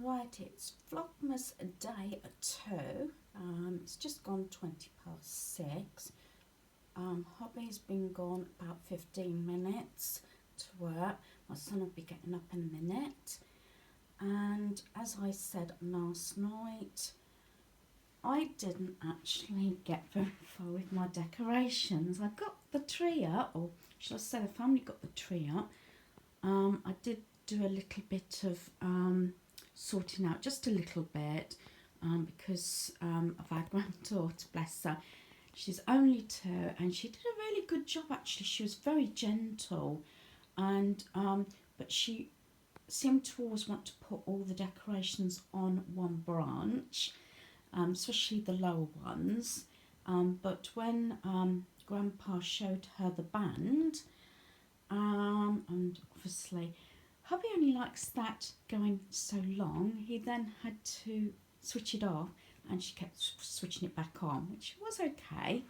Right, it's Vlogmas day 2. It's just gone 6:20. Hobby's been gone about 15 minutes to work. My son will be getting up in a minute. And as I said last night, I didn't actually get very far with my decorations. I got the tree up, or should I say the family got the tree up. I did do a little bit of sorting out, just a little bit, because of our granddaughter, bless her. She's only 2 and she did a really good job actually. She was very gentle, and but she seemed to always want to put all the decorations on one branch, especially the lower ones. But when Grandpa showed her the band, and obviously hubby only likes that going so long, he then had to switch it off and she kept switching it back on, which was okay.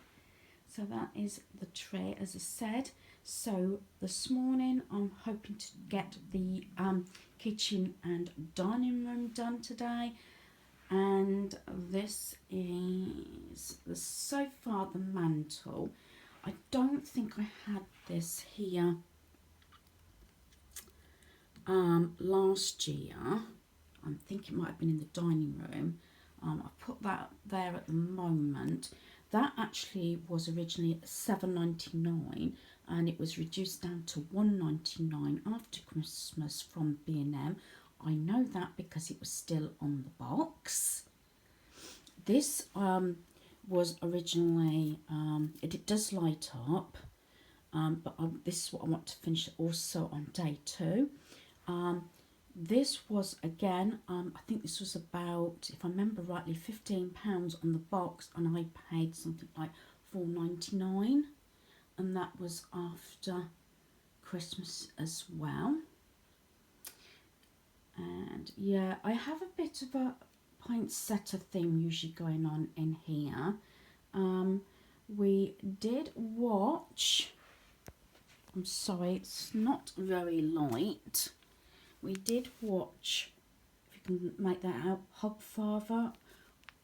So that is the tray, as I said. So this morning I'm hoping to get the kitchen and dining room done today, and this is so far the mantle. I don't think I had this here last year. I think it might have been in the dining room. I've put that there at the moment. That actually was originally $7.99 and it was reduced down to $1.99 after Christmas from B&M. I know that because it was still on the box. This was originally, it does light up, but this is what I want to finish also on day 2. This was again, I think this was about, if I remember rightly, £15 on the box, and I paid something like $4.99, and that was after Christmas as well. And yeah, I have a bit of a poinsettia theme usually going on in here. We did watch, I'm sorry, it's not very light. We did watch, if you can make that out, Hogfather.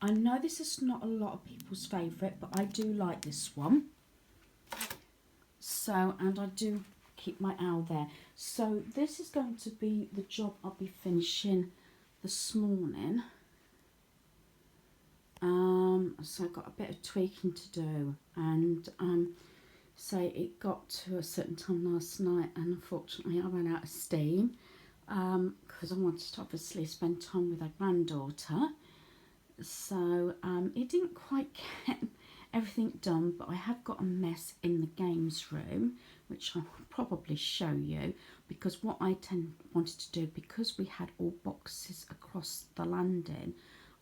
I know this is not a lot of people's favourite, but I do like this one. So, and I do keep my owl there. So this is going to be the job I'll be finishing this morning. So I've got a bit of tweaking to do, and so it got to a certain time last night, and unfortunately I ran out of steam. Because I wanted to obviously spend time with our granddaughter, so it didn't quite get everything done, but I have got a mess in the games room, which I'll probably show you, because what I wanted to do, because we had all boxes across the landing,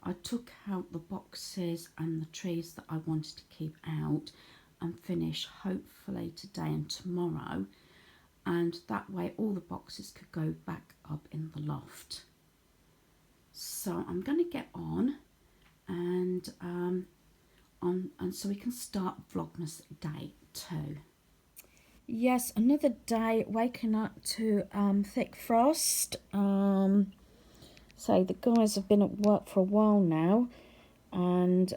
I took out the boxes and the trees that I wanted to keep out and finish hopefully today and tomorrow, and that way all the boxes could go back up in the loft. So I'm going to get on and so we can start Vlogmas day 2. Yes, another day waking up to thick frost. So the guys have been at work for a while now, and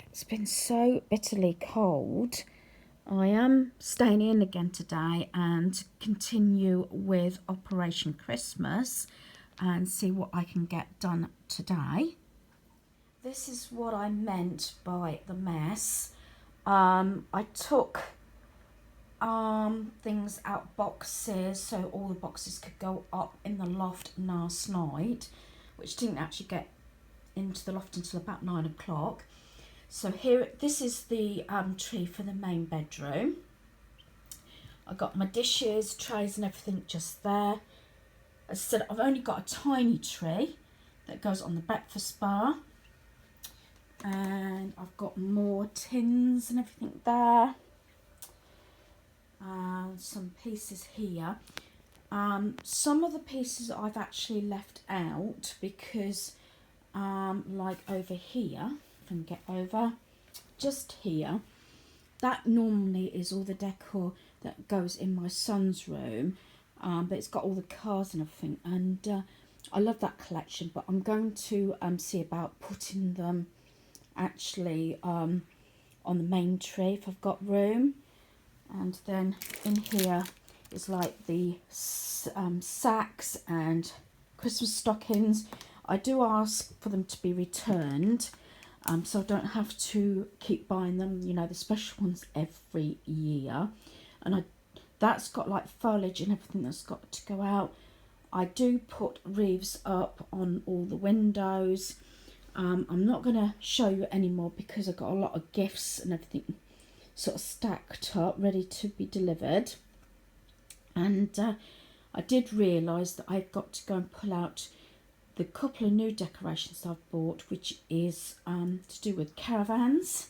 it's been so bitterly cold. I am staying in again today and continue with Operation Christmas and see what I can get done today. This is what I meant by the mess. I took things out boxes so all the boxes could go up in the loft last night, which didn't actually get into the loft until about 9 o'clock. So here, this is the tree for the main bedroom. I got my dishes, trays and everything just there. As I said, I've only got a tiny tree that goes on the breakfast bar. And I've got more tins and everything there. Some pieces here. Some of the pieces I've actually left out because, like over here, and get over just here, that normally is all the decor that goes in my son's room, but it's got all the cars and everything, and I love that collection, but I'm going to see about putting them actually on the main tree if I've got room. And then in here is like the sacks and Christmas stockings. I do ask for them to be returned, so I don't have to keep buying them, you know, the special ones every year. And that's got like foliage and everything that's got to go out. I do put wreaths up on all the windows. I'm not going to show you anymore because I've got a lot of gifts and everything sort of stacked up, ready to be delivered. And I did realise that I've got to go and pull out the couple of new decorations I've bought, which is to do with caravans.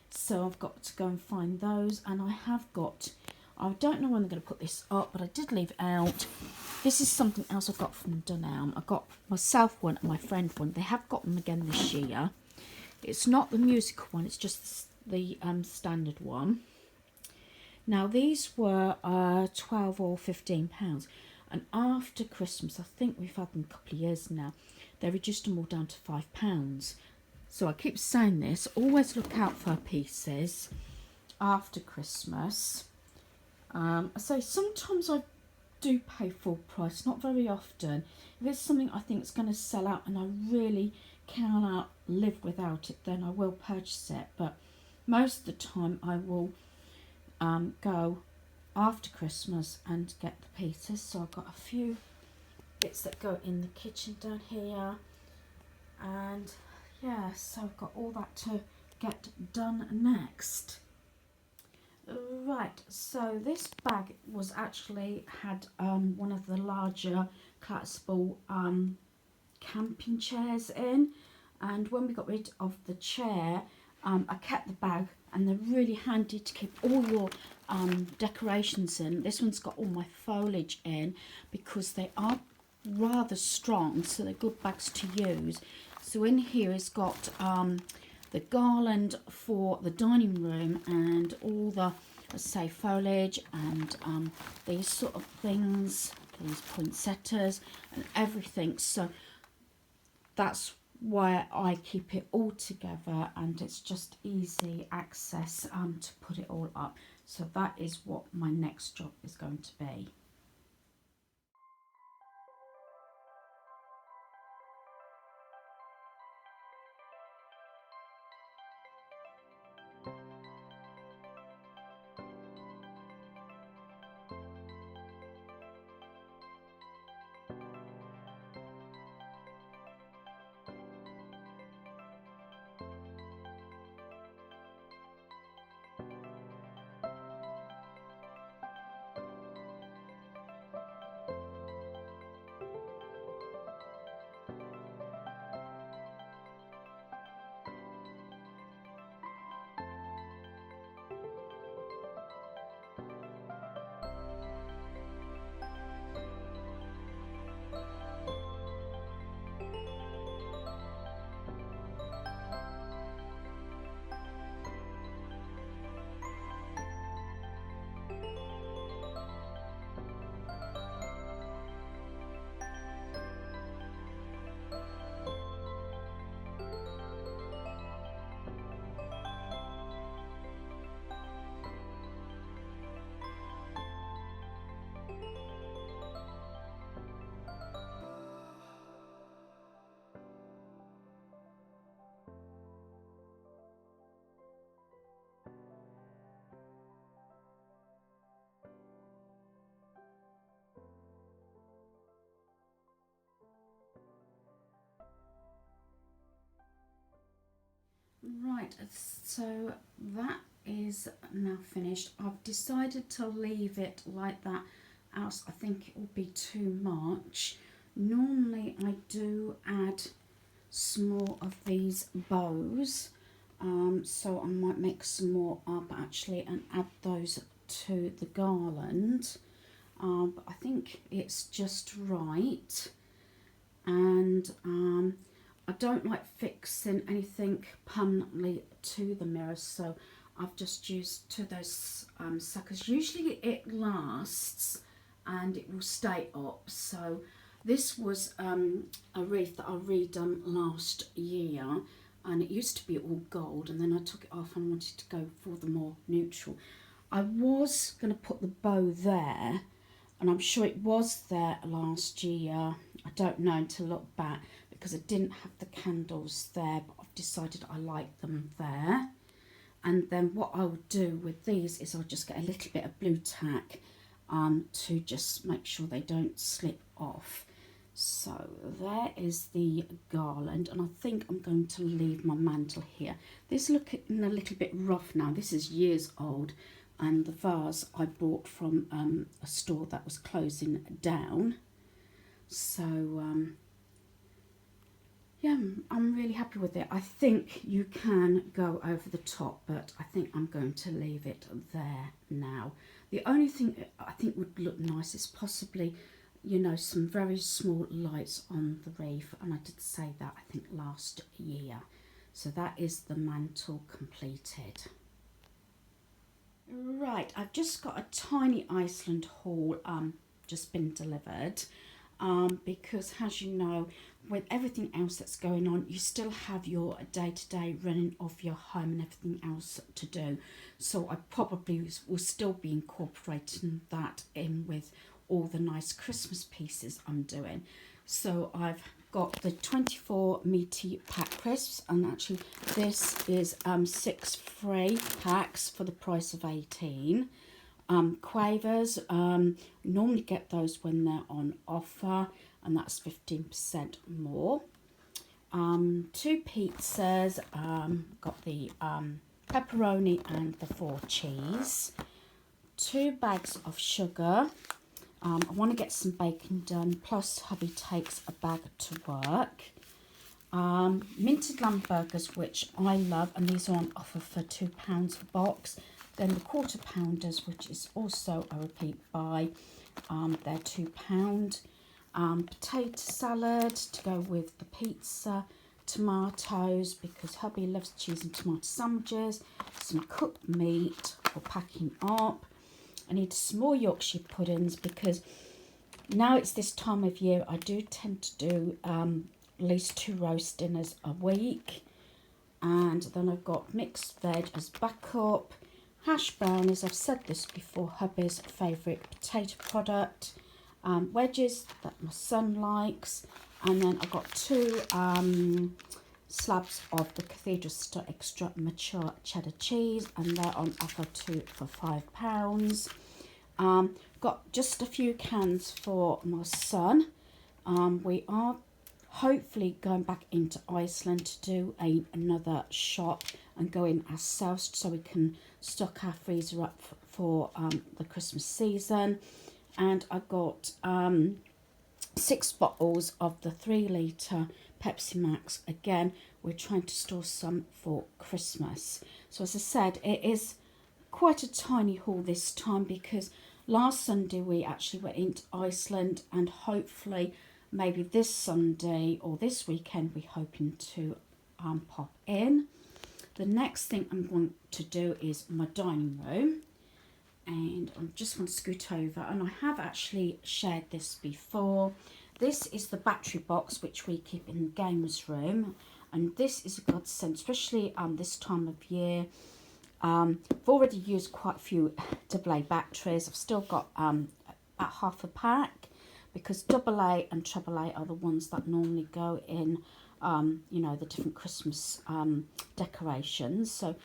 So I've got to go and find those, and I have got, I don't know when I'm going to put this up, but I did leave it out. This is something else I got from Dunelm. I got myself one and my friend one. They have got them again this year. It's not the musical one, it's just the standard one. Now these were £12 or £15, and after Christmas, I think we've had them a couple of years now, they reduced them all down to £5. So I keep saying this, always look out for pieces after Christmas. So sometimes I do pay full price, not very often. If it's something I think is going to sell out and I really cannot live without it, then I will purchase it. But most of the time I will go after Christmas and get the pieces. So I've got a few bits that go in the kitchen down here, and yeah, so I've got all that to get done next. Right, so this bag was actually had one of the larger collapsible camping chairs in, and when we got rid of the chair, I kept the bag, and they're really handy to keep all your decorations in. This one's got all my foliage in because they are rather strong, so they're good bags to use. So in here it's got the garland for the dining room and all the, let's say, foliage and these sort of things, these poinsettias and everything. So that's why I keep it all together, and it's just easy access to put it all up. So that is what my next job is going to be. Right, so that is now finished. I've decided to leave it like that, else I think it will be too much. Normally I do add some more of these bows, so I might make some more up actually and add those to the garland, but I think it's just right. And I don't like fixing anything permanently to the mirror, so I've just used two of those suckers. Usually it lasts and it will stay up, so This was a wreath that I redone last year, and it used to be all gold, and then I took it off and wanted to go for the more neutral. I was going to put the bow there, and I'm sure it was there last year. I don't know to look back because I didn't have the candles there, but I've decided I like them there. And then what I'll do with these is I'll just get a little bit of blue tack to just make sure they don't slip off. So there is the garland, and I think I'm going to leave my mantle here. This is looking a little bit rough now. This is years old, and the vase I bought from a store that was closing down. So yeah, I'm really happy with it. I think you can go over the top, but I think I'm going to leave it there now. The only thing I think would look nice is possibly, you know, some very small lights on the wreath, and I did say that I think last year. So that is the mantle completed. Right, I've just got a tiny Iceland haul just been delivered. Because as you know, with everything else that's going on, you still have your day-to-day running of your home and everything else to do. So I probably will still be incorporating that in with all the nice Christmas pieces I'm doing. So I've got the 24 meaty pack crisps, and actually this is 6 free packs for the price of 18. Quavers, normally get those when they're on offer, and that's 15% more. 2 pizzas, got the pepperoni and the 4 cheese. 2 bags of sugar. I want to get some baking done, plus hubby takes a bag to work. Minted lamb burgers, which I love, and these are on offer for £2 a box. Then the quarter pounders, which is also a repeat buy, they're £2. Potato salad to go with the pizza, tomatoes because hubby loves cheese and tomato sandwiches, some cooked meat for packing up. I need some more Yorkshire puddings because now it's this time of year, I do tend to do at least 2 roast dinners a week. And then I've got mixed veg as backup. Hash brownies, I've said this before, hubby's favourite potato product. Wedges that my son likes. And then I've got 2 slabs of the Cathedral Extra Mature Cheddar Cheese, and they're on offer for £5. Got just a few cans for my son. We are hopefully going back into Iceland to do another shop and go in ourselves so we can stock our freezer up for the Christmas season. And I got 6 bottles of the 3 litre Pepsi Max. Again, we're trying to store some for Christmas. So as I said, it is quite a tiny haul this time because last Sunday we actually went into Iceland, and hopefully maybe this Sunday or this weekend we're hoping to pop in. The next thing I'm going to do is my dining room, and I'm just going to scoot over, and I have actually shared this before. This is the battery box which we keep in the games room, and this is a godsend, especially this time of year. I've already used quite a few AA batteries. I've still got about half a pack, because AA and AAA are the ones that normally go in, you know, the different Christmas decorations. So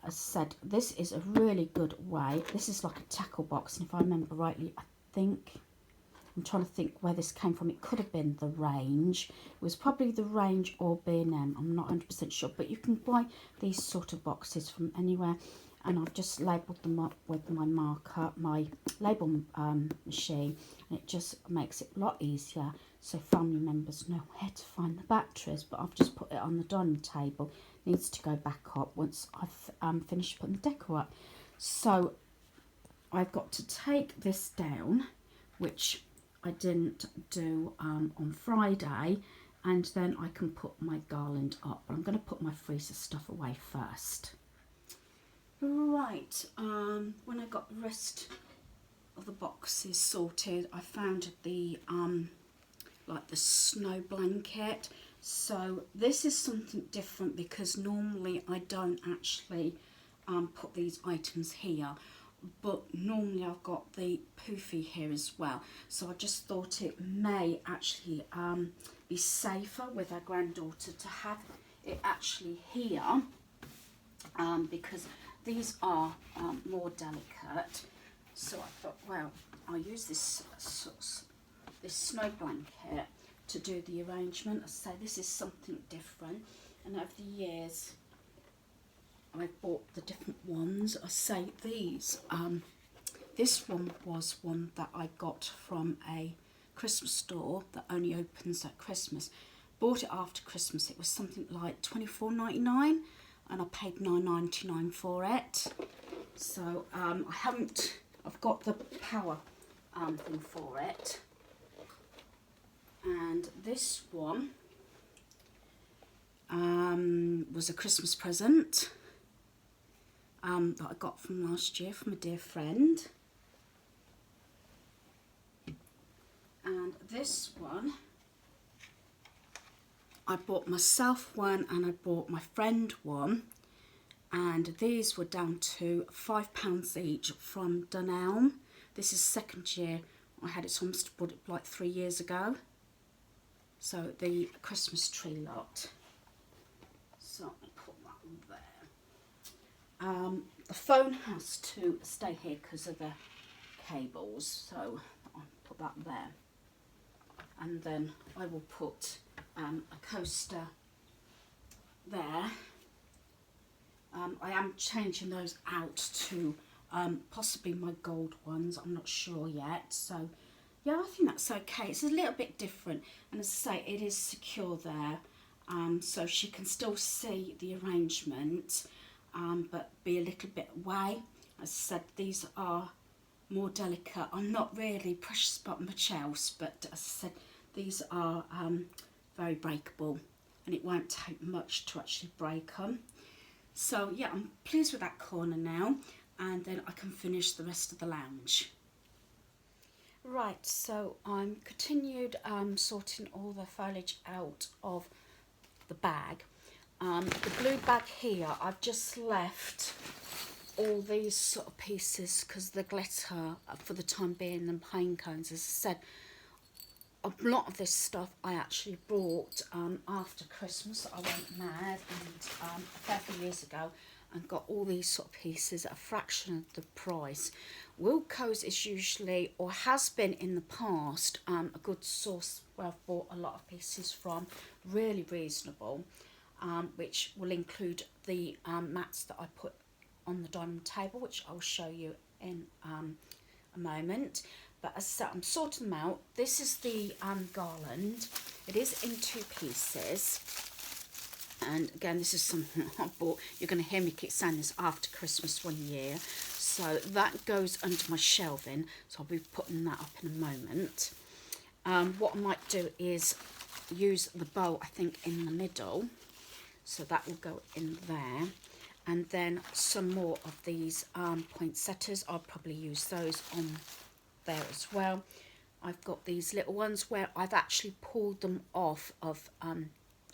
as I said, this is a really good way. This is like a tackle box, and if I remember rightly, I'm trying to think where this came from. It could have been the Range. It was probably the Range or B&M. I'm not 100% sure, but you can buy these sort of boxes from anywhere. And I've just labelled them up with my marker, my label machine, and it just makes it a lot easier so family members know where to find the batteries. But I've just put it on the dining table. It needs to go back up once I've finished putting the decor up. So I've got to take this down, which I didn't do on Friday, and then I can put my garland up. But I'm going to put my freezer stuff away first. Right, when I got the rest of the boxes sorted, I found the like the snow blanket. So this is something different because normally I don't actually put these items here, but normally I've got the poofy here as well. So I just thought it may actually be safer with our granddaughter to have it actually here, because these are more delicate. So I thought, well, I'll use this snow blanket to do the arrangement. I say this is something different, and over the years I've bought the different ones. I say these, this one was one that I got from a Christmas store that only opens at Christmas. Bought it after Christmas. It was something like $24.99 and I paid $9.99 for it. So I've got the power thing for it. And this one was a Christmas present that I got from last year from a dear friend. And this one, I bought myself one and I bought my friend one. And these were down to £5 each from Dunelm. This is second year I had it, so I must have bought it like 3 years ago. So the Christmas tree lot. So I'll put that there. The phone has to stay here because of the cables, so I'll put that there. And then I will put a coaster there. I am changing those out to possibly my gold ones. I'm not sure yet. So yeah, I think that's okay. It's a little bit different, and as I say, it is secure there, so she can still see the arrangement, but be a little bit away. As I said, these are more delicate. I'm not really precious about much else, but as I said, these are very breakable, and it won't take much to actually break them. So yeah, I'm pleased with that corner now, and then I can finish the rest of the lounge. Right, so I'm continued sorting all the foliage out of the bag. The blue bag here, I've just left all these sort of pieces because the glitter for the time being, and pine cones. As I said, a lot of this stuff I actually bought after Christmas. I went mad and a fair few years ago and got all these sort of pieces at a fraction of the price. Wilko's is usually, or has been in the past, a good source where I've bought a lot of pieces from, really reasonable, which will include the mats that I put on the dining table, which I'll show you in a moment. But as I said, I'm sorting them out. This is the garland. It is in 2 pieces. And again, this is something I bought. You're going to hear me keep saying this after Christmas one year. So that goes under my shelving. So I'll be putting that up in a moment. What I might do is use the bow, I think, in the middle. So that will go in there. And then some more of these poinsettias. I'll probably use those on there as well. I've got these little ones where I've actually pulled them off of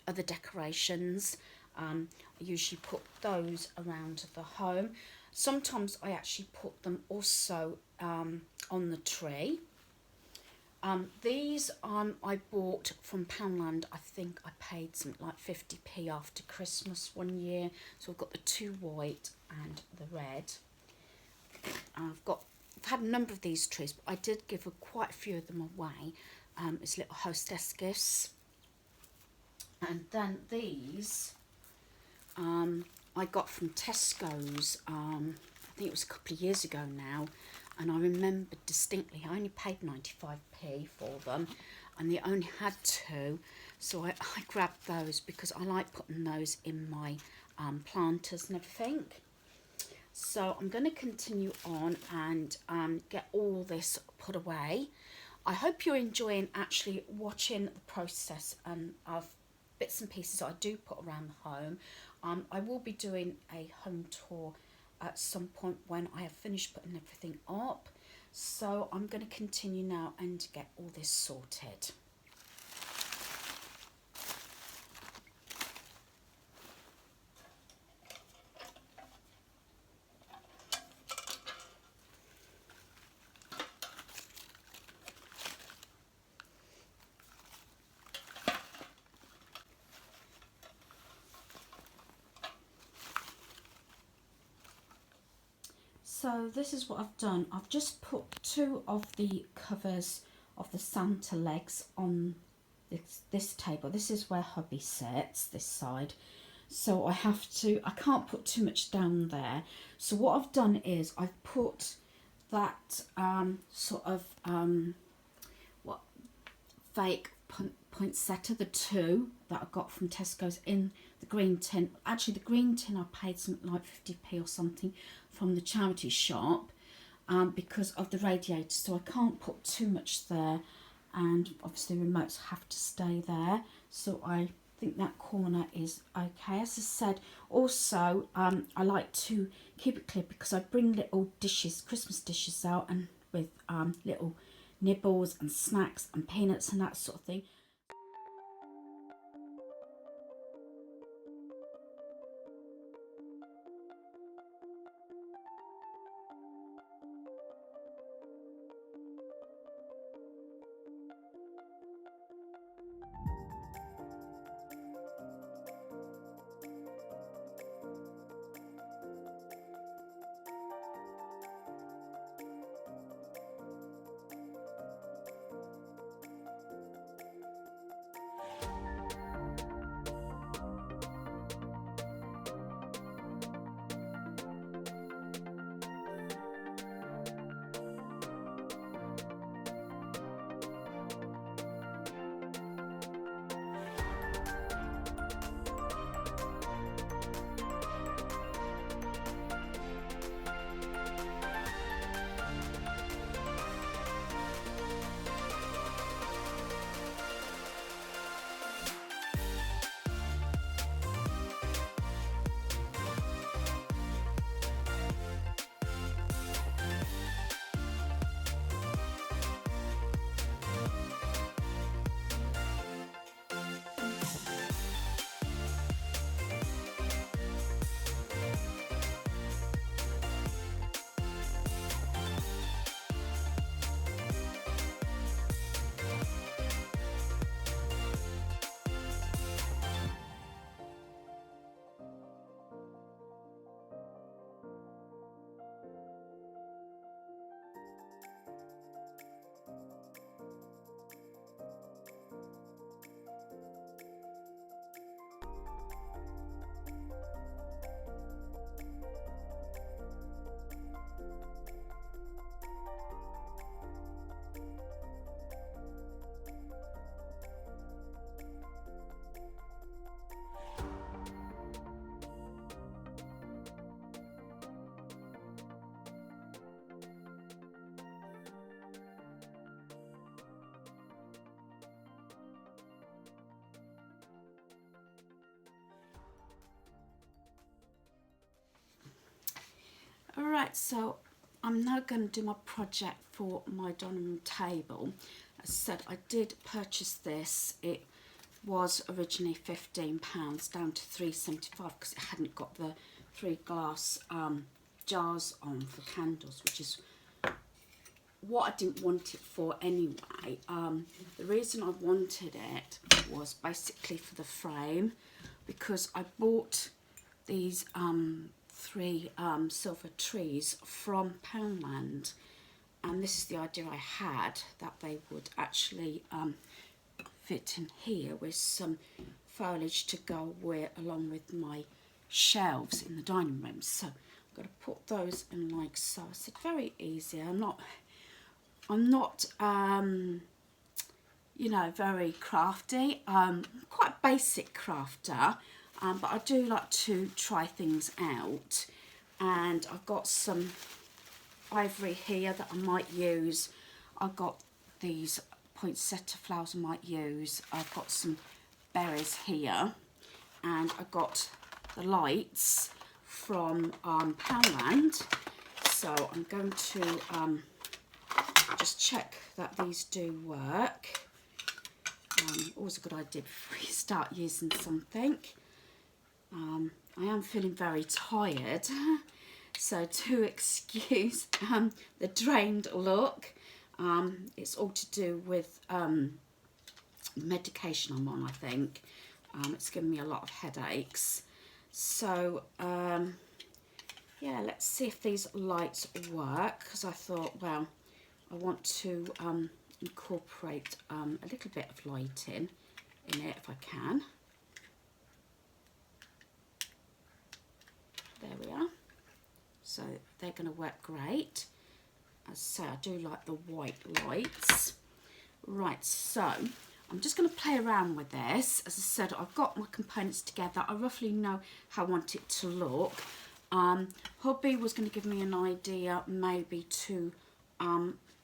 other decorations. I usually put those around the home. Sometimes I actually put them also on the tree. These I bought from Poundland. I think I paid something like 50p after Christmas one year. So I've got the 2 white and the red. I've had a number of these trees, but I did give quite a few of them away as little hostess gifts. And then these I got from Tesco's, I think it was a couple of years ago now, and I remember distinctly I only paid 95p for them, and they only had 2, so I grabbed those because I like putting those in my planters and everything. So I'm going to continue on and get all this put away. I hope you're enjoying actually watching the process of bits and pieces I do put around the home. I will be doing a home tour at some point when I have finished putting everything up. So I'm going to continue now and get all this sorted. So this is what I've done. I've just put 2 of the covers of the Santa legs on this table. This is where hubby sits, this side. So I can't put too much down there. So what I've done is I've put that sort of fake poinsettia, the 2 that I got from Tesco's, in the green tin. Actually, the green tin I paid something like 50p or something from the charity shop, because of the radiator, so I can't put too much there, and obviously remotes have to stay there, so I think that corner is okay. As I said, also I like to keep it clear because I bring little dishes, Christmas dishes out, and with little nibbles and snacks and peanuts and that sort of thing. Alright, so I'm now going to do my project for my dining room table. As I said, I did purchase this. It was originally £15 down to £3.75 because it hadn't got the 3 glass jars on for candles, which is what I didn't want it for anyway. The reason I wanted it was basically for the frame, because I bought these 3 silver trees from Poundland, and this is the idea I had, that they would actually fit in here with some foliage to go along with my shelves in the dining room. So I'm going to put those in like so. It's very easy. I'm not you know, very crafty. Quite a basic crafter. But I do like to try things out, and I've got some ivory here that I might use. I've got these poinsettia flowers I might use. I've got some berries here, and I've got the lights from Poundland. So I'm going to just check that these do work. Always a good idea before you start using something. I am feeling very tired, so to excuse the drained look. It's all to do with medication I'm on, I think. It's given me a lot of headaches. So yeah, let's see if these lights work, because I thought, well, I want to incorporate a little bit of lighting in it if I can. There we are. So they're going to work great. As I say, I do like the white lights. Right, so I'm just going to play around with this. As I said, I've got my components together. I roughly know how I want it to look. Hubby was going to give me an idea maybe to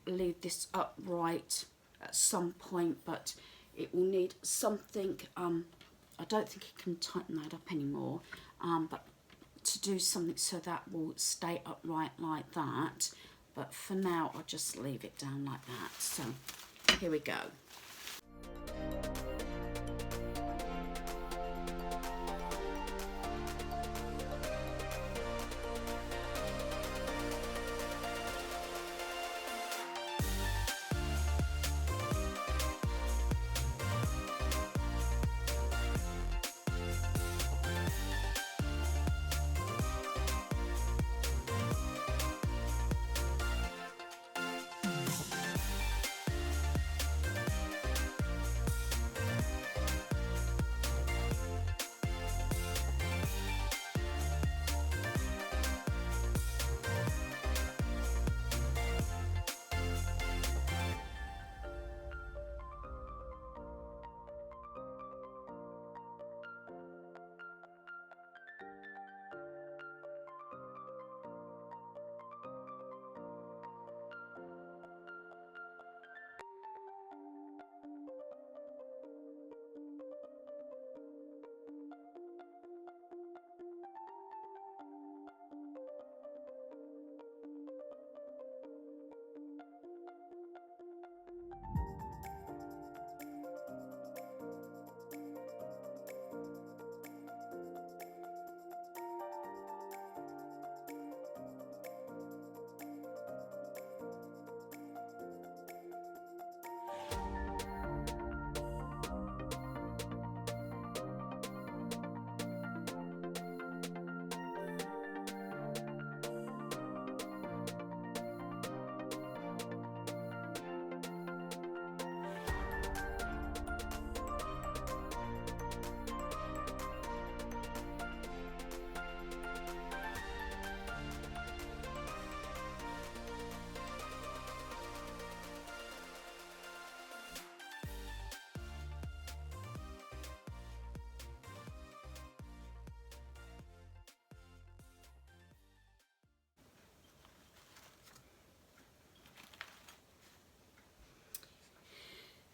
leave this upright at some point, but it will need something. I don't think it can tighten that up anymore, but to do something so that will stay upright like that. But for now, I'll just leave it down like that. So here we go.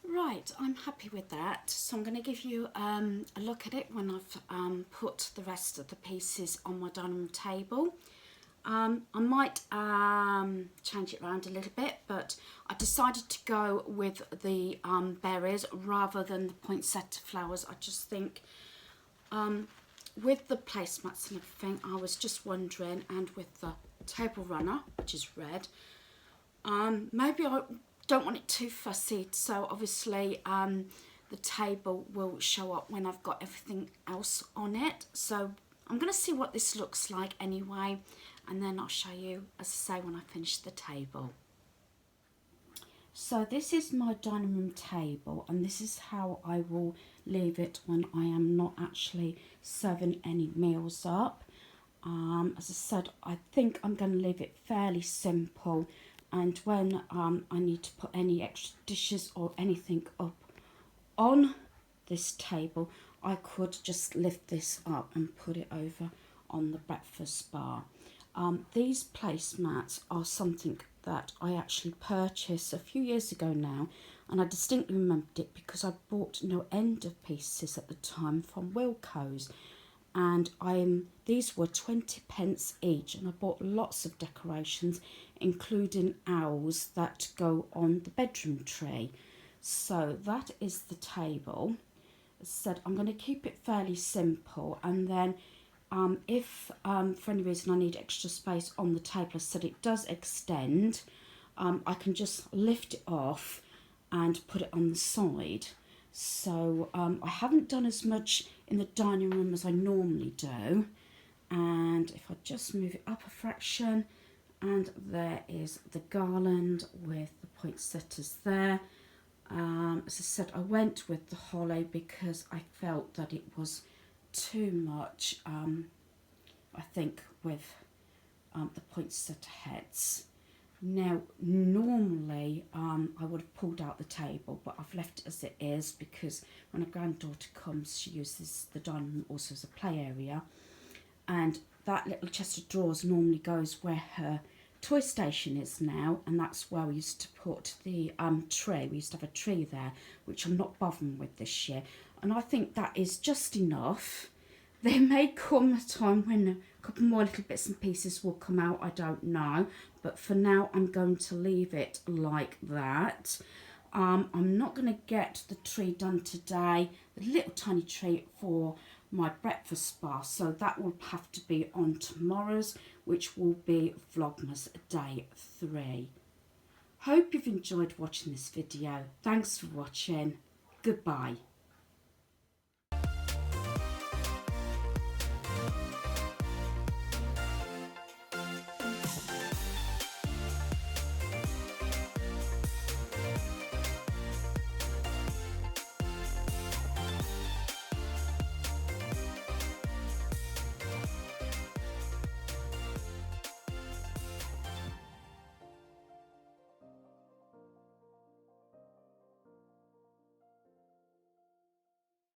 Right, I'm happy with that. So I'm going to give you a look at it when I've put the rest of the pieces on my dining room table. I might change it around a little bit, but I decided to go with the berries rather than the poinsettia flowers. I just think with the placemats and everything, I was just wondering, and with the table runner, which is red, maybe I don't want it too fussy, so obviously the table will show up when I've got everything else on it. So I'm going to see what this looks like anyway, and then I'll show you, as I say, when I finish the table. So this is my dining room table, and this is how I will leave it when I am not actually serving any meals up. As I said, I think I'm going to leave it fairly simple, and when I need to put any extra dishes or anything up on this table, I could just lift this up and put it over on the breakfast bar. These placemats are something that I actually purchased a few years ago now, and I distinctly remembered it because I bought no end of pieces at the time from Wilko's, and these were 20p each, and I bought lots of decorations, including owls that go on the bedroom tree. So that is the table. As I said, I'm going to keep it fairly simple, and then if for any reason I need extra space on the table, I said it does extend, I can just lift it off and put it on the side. So I haven't done as much in the dining room as I normally do, And if I just move it up a fraction, and there is the garland with the poinsettias there. As I said, I went with the holly because I felt that it was too much, I think, with the poinsettia heads. Now, normally I would have pulled out the table, but I've left it as it is because when a granddaughter comes, she uses the dining room also as a play area. And that little chest of drawers normally goes where her toy station is now, and that's where we used to put the tree. We used to have a tree there, which I'm not bothering with this year. And I think that is just enough. There may come a time when a couple more little bits and pieces will come out, I don't know. But for now, I'm going to leave it like that. I'm not going to get the tree done today, the little tiny tree for my breakfast bar, so that will have to be on tomorrow's, which will be Vlogmas Day 3. Hope you've enjoyed watching this video. Thanks for watching. Goodbye.